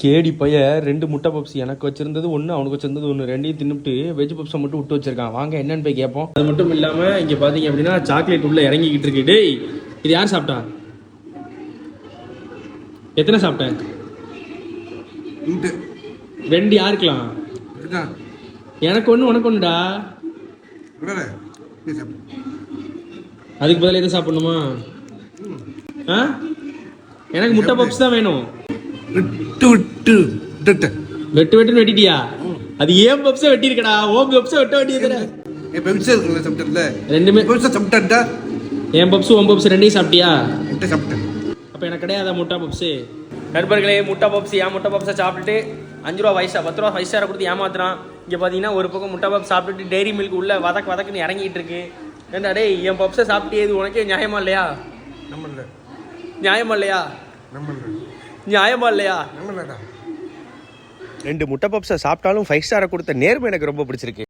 கேடி பைய 2 முட்டை பப்ஸ் எனக்கு வச்சிருந்தது ஒன்று, அவனுக்கு வச்சிருந்தது ஒன்று. ரெண்டையும் தின்னுட்டு வெஜ் பப்ஸை மட்டும் விட்டு வச்சிருக்கான். வாங்க என்னன்னு போய் கேட்போம். அது மட்டும் இல்லாமல் இங்கே பார்த்தீங்க அப்படின்னா சாக்லேட் உள்ள இறங்கிக்கிட்டு இருக்கு. டேய் இது யார் சாப்பிட்டா? எத்தனை சாப்பிட்டேன்? 2 யாருக்கலாம்? எனக்கு ஒன்று உனக்கு ஒன்றுடா. அதுக்கு பதில் எதை சாப்பிடணுமா? ஆ எனக்கு முட்டை பப்ஸ் தான் வேணும். வெட்டு வெட்டுன்னு வெட்டிட்டியா? அது ஏன் பப்ஸை வெட்டி இருக்கடா, ஓம் பப்ஸை வெட்ட வேண்டியது. ரெண்டுமே என் பப்ஸ் ஓம் பப்ஸ் ரெண்டையும் சாப்பிட்டியா? அப்போ எனக்கு கிடையாதா முட்டை பப்ஸு? நண்பர்களே, முட்டை பப்ஸ் ஏன் முட்டை பப்ஸை சாப்பிட்டுட்டு 5 ரூபா 10 ரூபா 5 ஸ்டாரை கொடுத்து ஏமாத்துறான். இங்கே பார்த்தீங்கன்னா ஒரு பக்கம் முட்டை பப்ஸ் சாப்பிட்டுட்டு டெய்ரி மில்க் உள்ள வதக்குன்னு இறங்கிட்டு இருக்கு. ஏண்டா டேய், என் பப்ஸை சாப்பிட்டே இது உனக்கே நியாயமா இல்லையா? நியாயமா இல்லையா? நியாயமா இல்லையா? 2 முட்டை பப்ஸை சாப்பிட்டாலும் 5 ஸ்டாரை கொடுத்த நேர்மை எனக்கு ரொம்ப பிடிச்சிருக்கு.